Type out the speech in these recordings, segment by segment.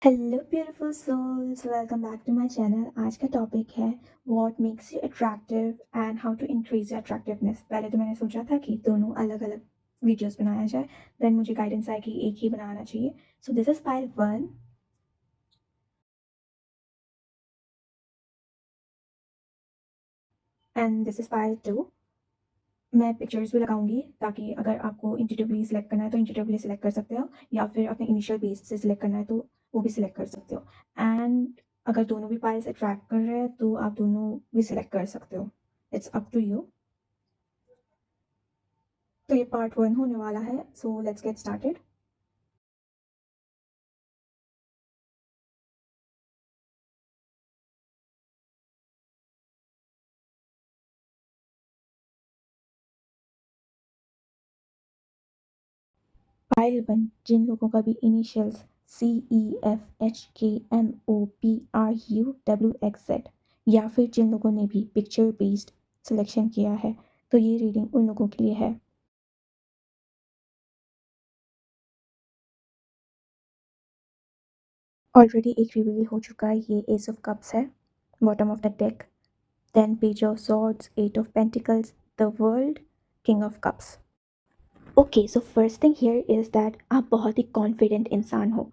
Hello beautiful souls, welcome back to my channel. आज का topic है what makes you attractive and how to increase your attractiveness. पहले तो मैंने सोचा था कि दोनों अलग अलग वीडियोस बनाया जाए, देन मुझे गाइडेंस आया कि एक ही बनाना चाहिए। So this is part 1 and this is part 2। मैं पिक्चर्स भी लगाऊंगी ताकि अगर आपको इंट्यूटिवली सिलेक्ट करना है तो इंट्यूटिवली सिलेक्ट कर सकते हो, या फिर अपने इनिशियल बेस से सिलेक्ट करना है तो वो भी सिलेक्ट कर सकते हो। एंड अगर दोनों भी पार्ट्स अट्रैक्ट कर रहे हैं तो आप दोनों भी सिलेक्ट कर सकते हो। It's up to you. तो ये पार्ट 1 होने वाला है, so let's get started. Pile 1, जिन लोगों का भी इनिशियल्स CEFHKMOPRUWXZ, या फिर जिन लोगों ने भी पिक्चर बेस्ड सिलेक्शन किया है, तो ये रीडिंग उन लोगों के लिए है। ऑलरेडी एक रिवील हो चुका है, ये एस ऑफ कप्स है, bottom of the deck, then page of swords, eight of pentacles, the world, king of cups. Okay, so first thing here is that आप बहुत ही कॉन्फिडेंट इंसान हो।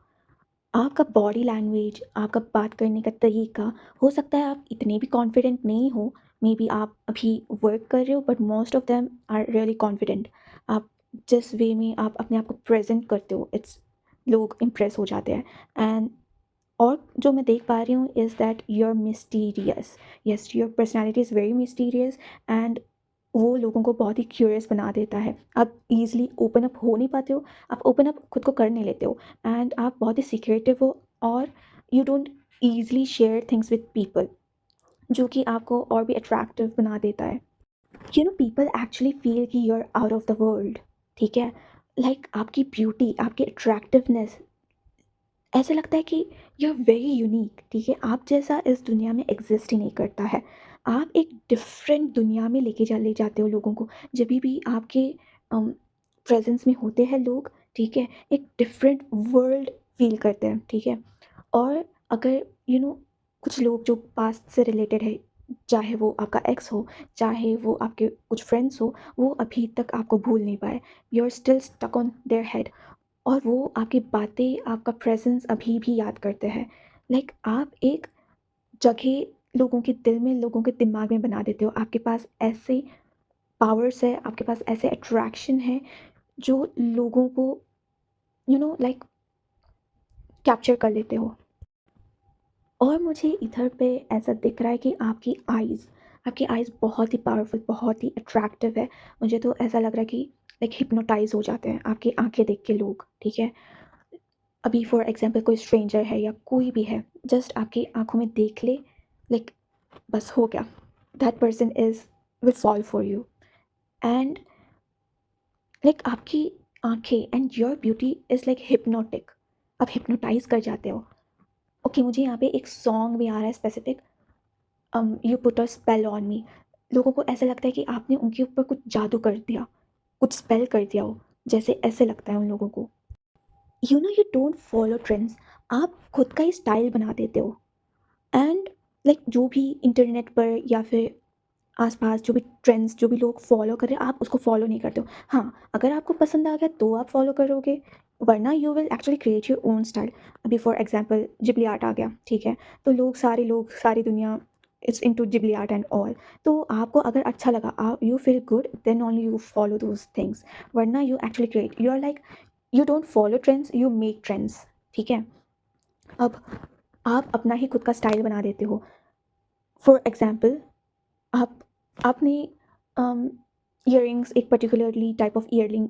आपका बॉडी लैंग्वेज, आपका बात करने का तरीका, हो सकता है आप इतने भी कॉन्फिडेंट नहीं हो। मे बी आप अभी वर्क कर रहे हो, but most of them are really confident. आप जिस वे में आप अपने आप को प्रेजेंट करते हो, इट्स लोग इम्प्रेस हो जाते हैं। एंड और जो मैं देख पा रही हूँ is that you are mysterious. Yes, your personality is very mysterious and वो लोगों को बहुत ही क्यूरियस बना देता है। आप ईज़िली ओपन अप हो नहीं पाते हो, आप ओपन अप खुद को कर नहीं लेते हो, एंड आप बहुत ही सिक्रेटिव हो, और you don't easily share things with people, जो कि आपको और भी अट्रैक्टिव बना देता है। You know, people actually feel कि you are out of the world. ठीक है, लाइक आपकी ब्यूटी, आपकी अट्रैक्टिवनेस, ऐसा लगता है कि यू आर वेरी यूनिक। ठीक है, आप जैसा इस दुनिया में एग्जिस्ट ही नहीं करता है। आप एक डिफरेंट दुनिया में ले जाते हो लोगों को। जब भी आपके प्रेजेंस में होते हैं लोग, ठीक है, एक डिफरेंट वर्ल्ड फील करते हैं। ठीक है, और अगर कुछ लोग जो पास्ट से रिलेटेड है, चाहे वो आपका एक्स हो, चाहे वो आपके कुछ फ्रेंड्स हो, वो अभी तक आपको भूल नहीं पाए। You are still stuck on their head, और वो आपकी बातें, आपका प्रेजेंस अभी भी याद करते हैं। लाइक आप एक जगह लोगों के दिल में, लोगों के दिमाग में बना देते हो। आपके पास ऐसे पावर्स है, आपके पास ऐसे अट्रैक्शन है जो लोगों को लाइक कैप्चर कर लेते हो। और मुझे इधर पे ऐसा दिख रहा है कि आपकी आइज़ बहुत ही पावरफुल, बहुत ही अट्रैक्टिव है। मुझे तो ऐसा लग रहा है कि लाइक हिप्नोटाइज हो जाते हैं आपकी आंखें देख के लोग। ठीक है, अभी फॉर एग्जांपल कोई स्ट्रेंजर है या कोई भी है, जस्ट आपकी आंखों में देख ले, लाइक बस हो गया, that person is will fall for you. And like आपकी आंखें and your beauty is like hypnotic, आप हिप्नोटाइज कर जाते हो। ओके, मुझे यहाँ पे एक सॉन्ग भी आ रहा है specific, you put a spell on me. लोगों को ऐसा लगता है कि आपने उनके ऊपर कुछ जादू कर दिया, कुछ स्पेल कर दिया हो, जैसे ऐसे लगता है उन लोगों को। यू डोंट फॉलो ट्रेंड्स, आप खुद का ही स्टाइल बना देते हो। एंड लाइक जो भी इंटरनेट पर या फिर आसपास जो भी ट्रेंड्स, जो भी लोग फॉलो कर रहे हैं, आप उसको फॉलो नहीं करते हो। हाँ, अगर आपको पसंद आ गया तो आप फॉलो करोगे, वरना you will actually create your own style. अभी फॉर एग्जांपल जिबली आर्ट आ गया, ठीक है, तो लोग सारी दुनिया it's into Ghibli art and all. तो आपको अगर अच्छा लगा, आप you feel good, then only you follow those things, वरना you actually create, you are like, you don't follow trends, you make trends. ठीक है, अब आप अपना ही खुद का स्टाइल बना देते हो। फॉर एग्जांपल, आप आपने ईयररिंग्स, एक particularly type of earring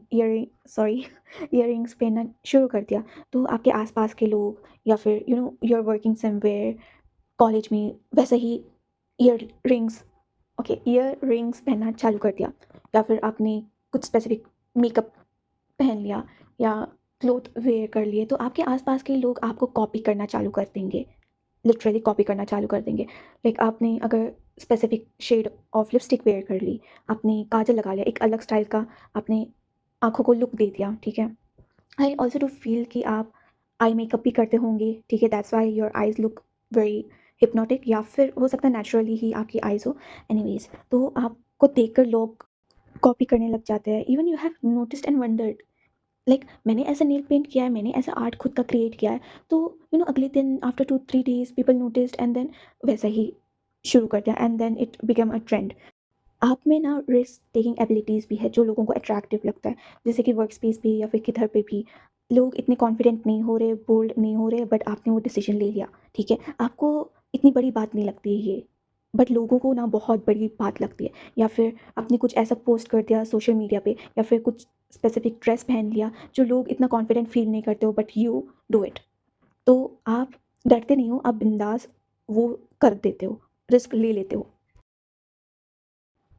sorry earrings पहनना शुरू कर दिया, तो आपके आसपास के लोग, या फिर you are working somewhere college में, वैसे ही earrings, okay, earrings पहनना चालू कर दिया, या फिर आपने कुछ स्पेसिफिक मेकअप पहन लिया, या क्लोथ वेयर कर लिए, तो आपके आसपास के लोग आपको कॉपी करना चालू कर देंगे, लिटरली कॉपी करना चालू कर देंगे। लाइक आपने अगर specific shade of lipstick wear कर ली, आपने काजल लगा लिया, एक अलग स्टाइल का आपने आँखों को लुक दे दिया। ठीक है, आई ऑल्सो डू फील कि आप आई मेकअप भी करते होंगे, ठीक है, that's why your eyes look very hypnotic, या फिर हो सकता है नेचुरली ही आपकी आईज़ हो। एनीवेज़, तो आपको देखकर लोग कॉपी करने लग जाते हैं। Even you have noticed and wondered, like मैंने ऐसा नेल पेंट किया है, मैंने ऐसा आर्ट खुद का क्रिएट किया है, तो अगले दिन after 2-3 days people noticed and then वैसा ही शुरू कर दिया and then it become a trend. आप में ना रिस्क टेकिंग एबिलिटीज़ भी है जो लोगों को अट्रैक्टिव लगता है, जैसे कि वर्क स्पेस पे या फिर किधर पे भी लोग इतने कॉन्फिडेंट नहीं हो रहे, बोल्ड नहीं हो रहे, बट आपने वो डिसीजन ले लिया, ठीक है, आपको इतनी बड़ी बात नहीं लगती है ये, बट लोगों को ना बहुत बड़ी बात लगती है। या फिर आपने कुछ ऐसा पोस्ट कर दिया सोशल मीडिया पे, या फिर कुछ स्पेसिफिक ड्रेस पहन लिया जो लोग इतना कॉन्फिडेंट फील नहीं करते हो, बट यू डू इट, तो आप डरते नहीं हो, आप बिंदास वो कर देते हो, रिस्क ले लेते हो।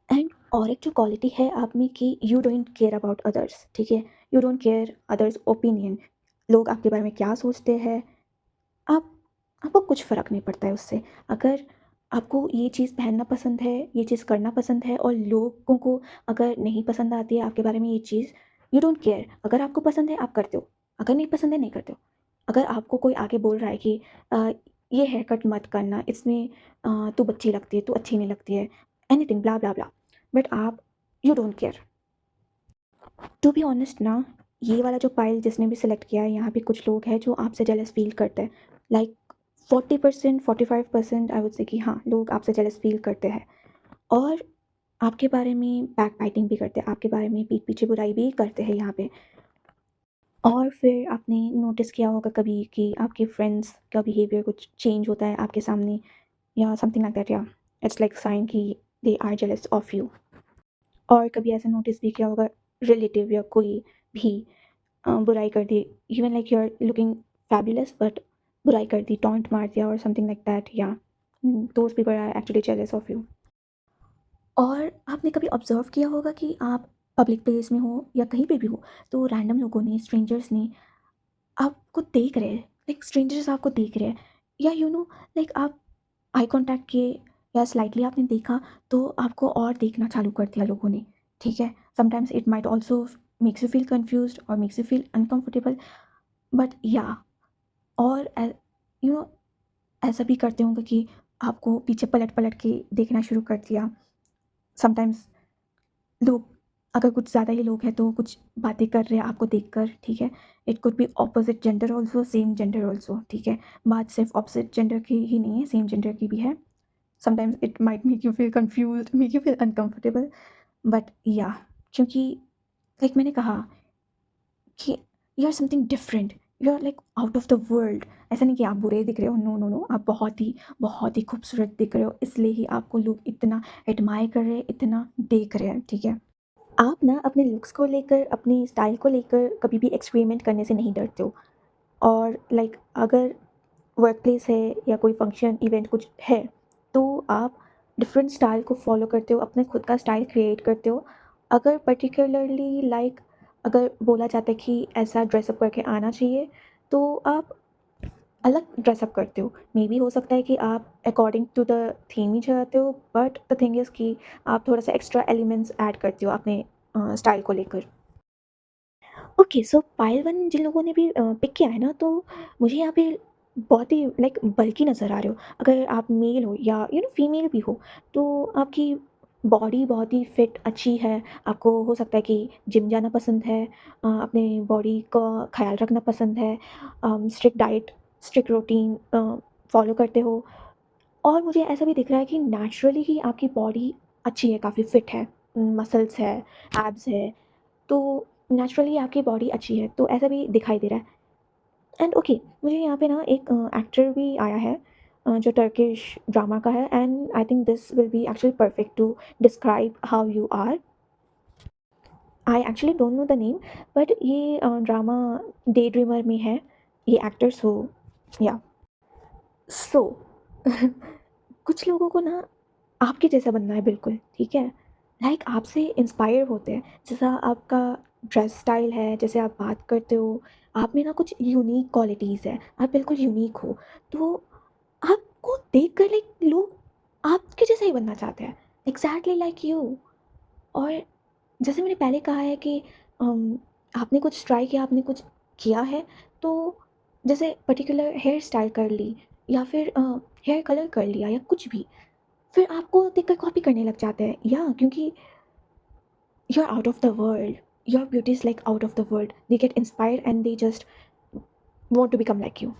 एंड और एक जो क्वालिटी है आप में कि you don't care about others, ठीक है, you don't care others opinion, लोग आपके बारे में क्या सोचते हैं, आप आपको कुछ फ़र्क नहीं पड़ता है उससे। अगर आपको ये चीज़ पहनना पसंद है, ये चीज़ करना पसंद है, और लोगों को अगर नहीं पसंद आती है आपके बारे में ये चीज़, यू डोंट केयर, अगर आपको पसंद है आप करते हो, अगर नहीं पसंद है नहीं करते हो। अगर आपको कोई आके बोल रहा है कि अ, ये हेयर कट मत करना, इसमें तू बच्ची लगती है, तू अच्छी नहीं लगती है, anything blah blah blah, but आप you don't care. To be honest ना, ये वाला जो पाइल जिसने भी सिलेक्ट किया है, यहाँ पे कुछ लोग हैं जो आपसे जेलस फील करते हैं, लाइक 40%, 45% आई वुड से कि हाँ, लोग आपसे जेलस फील करते हैं, और आपके बारे में बैक बाइटिंग भी करते हैं, आपके बारे में पीठ पीछे बुराई भी करते हैं यहाँ पे। और फिर आपने नोटिस किया होगा कभी कि आपके फ्रेंड्स का बिहेवियर कुछ चेंज होता है आपके सामने, या समथिंग लाइक दैट, या इट्स लाइक साइन कि they are jealous of you. और कभी ऐसा नोटिस भी किया होगा, रिलेटिव या कोई भी बुराई कर दी, even like you are looking fabulous, but बुराई कर दी, टॉन्ट मार दिया और समथिंग लाइक दैट, या those people are actually jealous of you. और आपने कभी ऑब्जर्व किया होगा कि आप पब्लिक प्लेस में हो या कहीं पे भी हो, तो रैंडम लोगों ने, स्ट्रेंजर्स ने आपको देख रहे हैं, लाइक स्ट्रेंजर्स आपको देख रहे हैं, या लाइक आप आई कांटेक्ट किए या स्लाइटली आपने देखा, तो आपको और देखना चालू कर दिया लोगों ने, ठीक है। Sometimes it might also makes you feel confused और makes you feel uncomfortable, but yeah, और यू नो ऐसा भी करते होंगे कि आपको पीछे पलट पलट के देखना शुरू कर दिया। समटाइम्स लोग, अगर कुछ ज़्यादा ही लोग हैं तो कुछ बातें कर रहे हैं आपको देखकर, ठीक है, it could be opposite gender also, same gender also, ठीक है, बात सिर्फ ऑपोजिट जेंडर की ही नहीं है, सेम जेंडर की भी है। Sometimes it might make you feel confuse, make you feel uncomfortable, but yeah, क्योंकि लाइक मैंने कहा कि you are something different, you are like out of the world. ऐसा नहीं कि आप बुरे दिख रहे हो, नो नो नो, आप बहुत ही खूबसूरत दिख रहे हो, इसलिए ही आपको लोग इतना एडमायर कर रहे हैं, इतना देख रहे हैं, ठीक है। आप ना अपने लुक्स को लेकर, अपनी स्टाइल को लेकर कभी भी एक्सपेरिमेंट करने से नहीं डरते हो, और लाइक अगर वर्क प्लेस है या कोई फंक्शन इवेंट कुछ है, तो आप डिफरेंट स्टाइल को फॉलो करते हो, अपने खुद का स्टाइल क्रिएट करते हो। अगर पर्टिकुलरली लाइक अगर बोला जाता है कि ऐसा ड्रेसअप करके आना चाहिए, तो आप अलग ड्रेसअप करते हो। मे बी हो सकता है कि आप अकॉर्डिंग टू द थीम ही जाते हो, बट द थिंग इज़ कि आप थोड़ा सा एक्स्ट्रा एलिमेंट्स ऐड करते हो अपने स्टाइल को लेकर। ओके, सो पायल वन जिन लोगों ने भी पिक किया है ना, तो मुझे यहाँ पे बहुत ही लाइक बल्की नज़र आ रहे हो। अगर आप मेल हो या फीमेल भी हो, तो आपकी बॉडी बहुत ही फिट अच्छी है। आपको हो सकता है कि जिम जाना पसंद है, अपने बॉडी का ख्याल रखना पसंद है, strict diet, strict routine follow करते हो, और मुझे ऐसा भी दिख रहा है कि नेचुरली ही आपकी बॉडी अच्छी है, काफ़ी फिट है, मसल्स है, एब्स है, तो नेचुरली आपकी बॉडी अच्छी है, तो ऐसा भी दिखाई दे रहा है। एंड ओके, मुझे यहाँ पे ना एक एक्टर भी आया है, जो टर्किश ड्रामा का है, and I think this will be actually perfect to describe how you are. I actually don't know the name, but ये ड्रामा डे ड्रीमर में है ये एक्टर, सो या, सो कुछ लोगों को ना आपके जैसा बनना है बिल्कुल, ठीक है, लाइक आपसे इंस्पायर होते हैं, जैसा आपका ड्रेस स्टाइल है, जैसे आप बात करते हो, आप में ना कुछ यूनिक क्वालिटीज़ है, आप बिल्कुल यूनिक हो, तो आपको देख कर लाइक लोग आपके जैसा ही बनना चाहते हैं, एग्जैक्टली लाइक यू। और जैसे मैंने पहले कहा है कि आपने कुछ ट्राई किया, आपने कुछ किया है, तो जैसे पर्टिकुलर हेयर स्टाइल कर ली या फिर हेयर कलर कर लिया या कुछ भी, फिर आपको देखकर कॉपी करने लग जाते हैं, या क्योंकि you are out of the world, your beauty is like out of the world, they get inspired and they just want to become like you.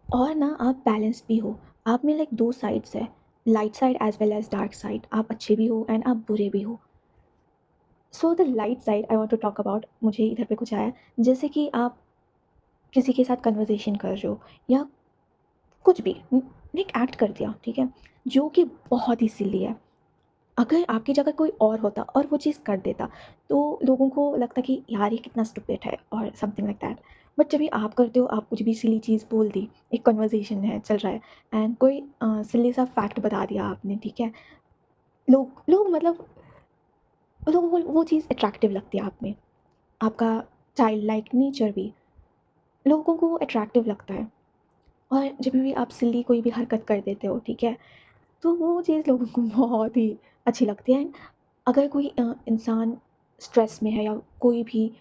और ना आप बैलेंस्ड भी हो, आप में लाइक दो साइड्स है, light side as well as dark side, आप अच्छे भी हो एंड आप बुरे भी हो। So the light side I want to talk about, मुझे इधर पे कुछ आया, जैसे कि आप किसी के साथ कन्वर्जेशन कर रहे हो या कुछ भी एक एक्ट कर दिया, ठीक है, जो कि बहुत ही सिली है। अगर आपकी जगह कोई और होता और वो चीज़ कर देता, तो लोगों को लगता कि यार ये कितना स्टूपिड है और समथिंग लाइक दैट। बट जब भी आप करते हो, आप कुछ भी सिली चीज़ बोल दी, एक कन्वर्सेशन है चल रहा है एंड कोई सिली सा फैक्ट बता दिया आपने, ठीक है, लोग लोग मतलब लोगों को वो चीज़ अट्रैक्टिव लगती है आप में, आपका चाइल्ड लाइक नेचर भी लोगों को अट्रैक्टिव लगता है। और जब भी आप सिली कोई भी हरकत कर देते हो, ठीक है, तो वो चीज़ लोगों को बहुत ही अच्छी लगती है। अगर कोई इंसान स्ट्रेस में है या कोई भी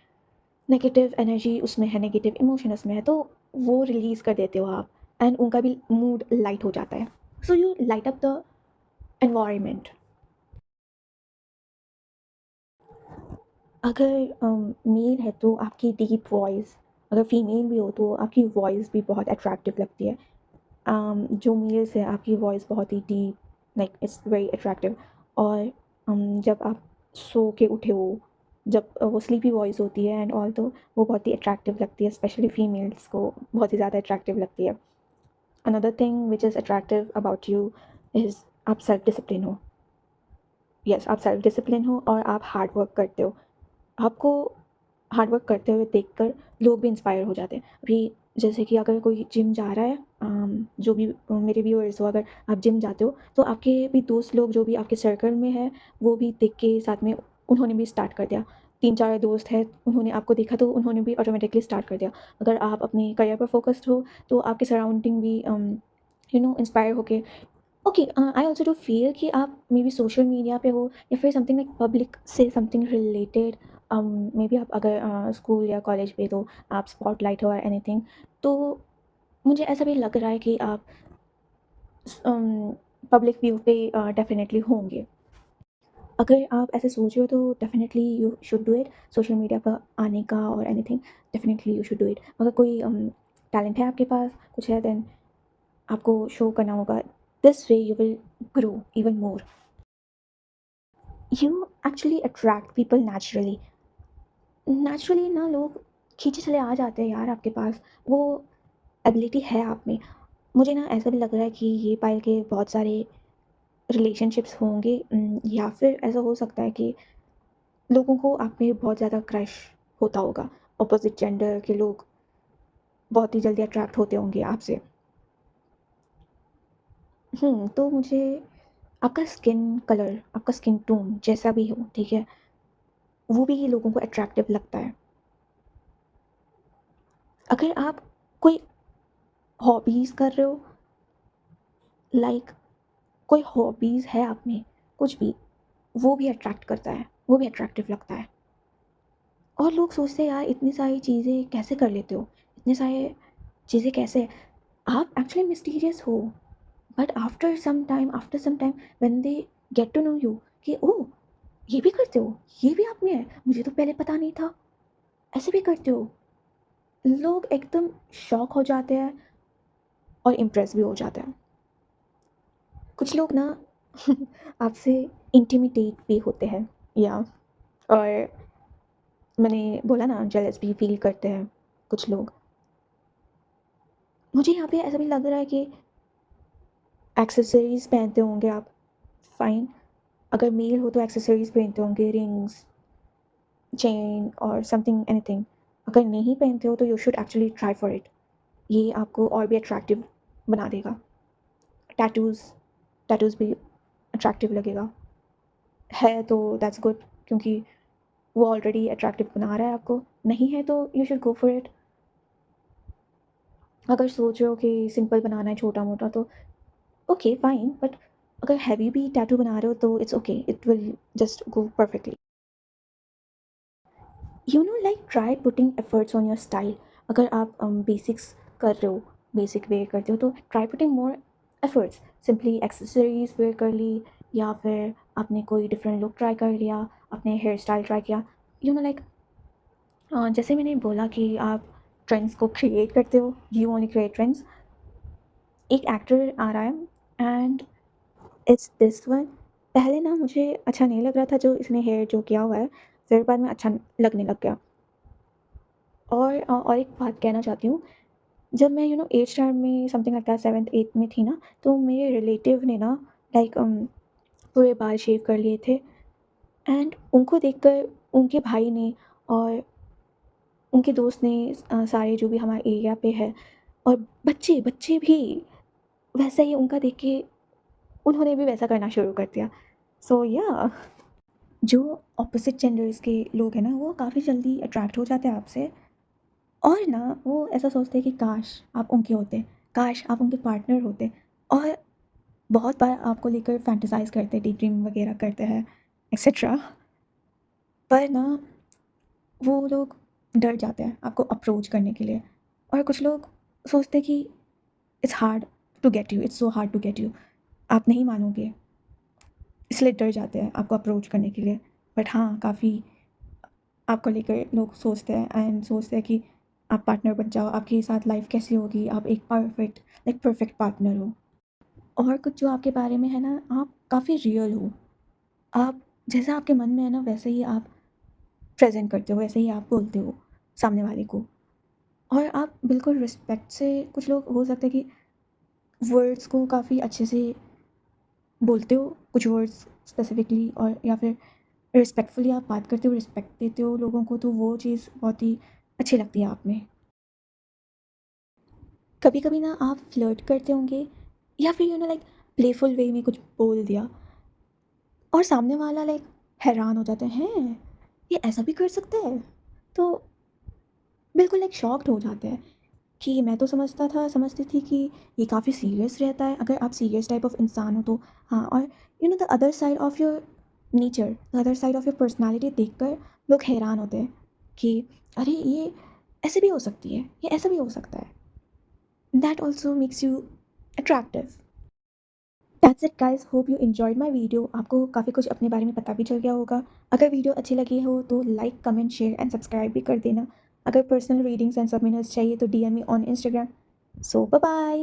नेगेटिव एनर्जी उसमें है, नेगेटिव इमोशन उसमें है, तो वो रिलीज़ कर देते हो आप एंड उनका भी मूड लाइट हो जाता है। So you light up the environment. अगर मेल है तो आपकी डीप वॉइस, अगर फीमेल भी हो तो आपकी वॉइस भी बहुत अट्रैक्टिव लगती है। जो मेल्स है आपकी वॉइस बहुत ही deep, like it's very attractive. और जब आप सो के उठे हो, जब वो स्लीपी वॉइस होती है एंड ऑल, तो वो बहुत ही अट्रैक्टिव लगती है, स्पेशली फीमेल्स को बहुत ही ज़्यादा अट्रैक्टिव लगती है। Another thing which is attractive about you is आप सेल्फ डिसिप्लिन हो। यस, आप सेल्फ डिसिप्लिन हो और आप हार्ड वर्क करते हो। आपको हार्ड वर्क करते हुए देखकर लोग भी इंस्पायर हो जाते हैं। अभी जैसे कि अगर कोई जिम जा रहा है, जो भी मेरे व्यूअर्स हो, अगर आप जिम जाते हो तो आपके भी दोस्त लोग जो भी आपके सर्कल में है, वो भी देख के साथ में उन्होंने भी स्टार्ट कर दिया। 3-4 दोस्त हैं, उन्होंने आपको देखा तो उन्होंने भी ऑटोमेटिकली स्टार्ट कर दिया। अगर आप अपने करियर पर फोकस्ड हो तो आपके सराउंडिंग भी इंस्पायर होके, okay, I also do feel कि आप मे बी सोशल मीडिया पे हो या फिर समथिंग लाइक पब्लिक से समथिंग रिलेटेड, मे बी आप अगर स्कूल या कॉलेज पे तो आप स्पॉटलाइट हो और एनीथिंग, तो मुझे ऐसा भी लग रहा है कि आप पब्लिक व्यू पे डेफिनेटली होंगे। अगर आप ऐसे सोच रहे हो तो definitely you should do it, social media पर आने का और anything, definitely you should do it. अगर कोई टैलेंट है आपके पास, कुछ है, देन आपको शो करना होगा। This way you will grow even more. You actually attract people naturally. Naturally ना लोग खींचे चले आ जाते हैं यार आपके पास, वो एबिलिटी है आप में। मुझे ना ऐसा भी लग रहा है कि ये पायल के बहुत सारे रिलेशनशिप्स होंगे, या फिर ऐसा हो सकता है कि लोगों को आप में बहुत ज़्यादा क्रश होता होगा, अपोजिट जेंडर के लोग बहुत ही जल्दी अट्रैक्ट होते होंगे आपसे। तो मुझे आपका स्किन कलर, आपका स्किन टोन जैसा भी हो, ठीक है, वो भी लोगों को अट्रैक्टिव लगता है। अगर आप कोई हॉबीज़ कर रहे हो, लाइक कोई हॉबीज़ है आप में, कुछ भी, वो भी अट्रैक्ट करता है, वो भी अट्रैक्टिव लगता है। और लोग सोचते हैं यार इतनी सारी चीज़ें कैसे कर लेते हो, इतने सारे चीज़ें कैसे, आप एक्चुअली मिस्टीरियस हो। But after some time when they get to know you कि ओह, ये भी करते हो, ये भी आप में है, मुझे तो पहले पता नहीं था, ऐसे भी करते हो, लोग एकदम शॉक हो जाते हैं और इम्प्रेस भी हो जाते हैं। कुछ लोग ना आपसे इंटिमिडेट भी होते हैं, या और मैंने बोला ना जेलस भी फील करते हैं कुछ लोग। मुझे यहाँ पे ऐसा भी लग रहा है कि एक्सेसरीज़ पहनते होंगे आप, फाइन, अगर मेल हो तो एक्सेसरीज़ पहनते होंगे, रिंग्स, चेन और समथिंग एनीथिंग। अगर नहीं पहनते हो तो you should actually try for it, ये आपको और भी अट्रैक्टिव बना देगा। टैटूज़, टैटूज़ भी अट्रैक्टिव लगेगा, है तो दैट्स गुड, क्योंकि वो ऑलरेडी अट्रैक्टिव बना रहा है आपको, नहीं है तो you should go for it. अगर सोच रहे हो कि सिंपल बनाना है छोटा मोटा तो ओके फाइन, बट अगर हैवी भी टैटू बना रहे हो तो it's okay, it will just go perfectly. Like try putting efforts on your style. अगर आप बेसिक्स कर रहे हो, बेसिक वेयर करते हो, तो try putting more efforts. Simply accessories wear कर ली, या फिर आपने कोई डिफरेंट लुक ट्राई कर लिया, अपने हेयर स्टाइल ट्राई किया, लाइक जैसे मैंने बोला कि आप ट्रेंड्स को क्रिएट करते हो, यू ओनली क्रिएट ट्रेंड्स। एक एक्टर आ रहा है एंड इट्स दिस वन। पहले ना मुझे अच्छा नहीं लग रहा था जो इसने हेयर जो किया हुआ है, फिर बाद में अच्छा लगने लग गया। और एक बात कहना चाहती हूँ, जब मैं 8th स्टैंडर्ड में something like that 7th 8th में थी ना, तो मेरे रिलेटिव ने ना लाइक पूरे बाल शेव कर लिए थे एंड उनको देखकर उनके भाई ने और उनके दोस्त ने सारे जो भी हमारे एरिया पे है और बच्चे बच्चे भी वैसा ही उनका देख के उन्होंने भी वैसा करना शुरू कर दिया। सो या जो ऑपोजिट जेंडर्स के लोग हैं ना, वो काफ़ी जल्दी अट्रैक्ट हो जाते हैं आपसे। और ना वो ऐसा सोचते हैं कि काश आप उनके होते, काश आप उनके पार्टनर होते। और बहुत बार आपको लेकर फैंटेसाइज करते हैं, डी ड्रीम वगैरह करते हैं, एक्सेट्रा। पर ना वो लोग डर जाते हैं आपको अप्रोच करने के लिए। और कुछ लोग सोचते हैं कि it's hard to get you, it's so hard to get you, आप नहीं मानोगे, इसलिए डर जाते हैं आपको अप्रोच करने के लिए। बट हाँ, काफ़ी आपको लेकर लोग सोचते हैं एंड सोचते हैं कि आप पार्टनर बन जाओ, आपके साथ लाइफ कैसी होगी, आप एक परफेक्ट पार्टनर हो। और कुछ जो आपके बारे में है ना, आप काफ़ी रियल हो, आप जैसा आपके मन में है ना वैसे ही आप प्रेजेंट करते हो, वैसे ही आप बोलते हो सामने वाले को। और आप बिल्कुल रिस्पेक्ट से, कुछ लोग हो सकता है कि वर्ड्स को काफ़ी अच्छे से बोलते हो, कुछ वर्ड्स स्पेसिफिकली, और या फिर रिस्पेक्टफुली आप बात करते हो, रिस्पेक्ट देते हो लोगों को, तो वो चीज़ बहुत ही अच्छी लगती है आप में। कभी कभी ना आप फ्लर्ट करते होंगे, या फिर लाइक प्लेफुल वे में कुछ बोल दिया, और सामने वाला लाइक हैरान हो जाते हैं, ये ऐसा भी कर सकता है, तो बिल्कुल लाइक शॉक्ड हो जाते हैं कि मैं तो समझती थी कि ये काफ़ी सीरियस रहता है, अगर आप सीरियस टाइप ऑफ इंसान हो तो। हाँ, और the other side of your nature, the other side of your personality देखकर लोग हैरान होते हैं कि अरे ये ऐसे भी हो सकती है, ये ऐसा भी हो सकता है। That also makes you attractive. That's it guys, hope you enjoyed my video. आपको काफ़ी कुछ अपने बारे में पता भी चल गया होगा। अगर वीडियो अच्छी लगी हो तो like, comment, share and subscribe भी कर देना। अगर पर्सनल रीडिंग्स एंड सबमिनर्स चाहिए तो DM me on Instagram। So bye bye.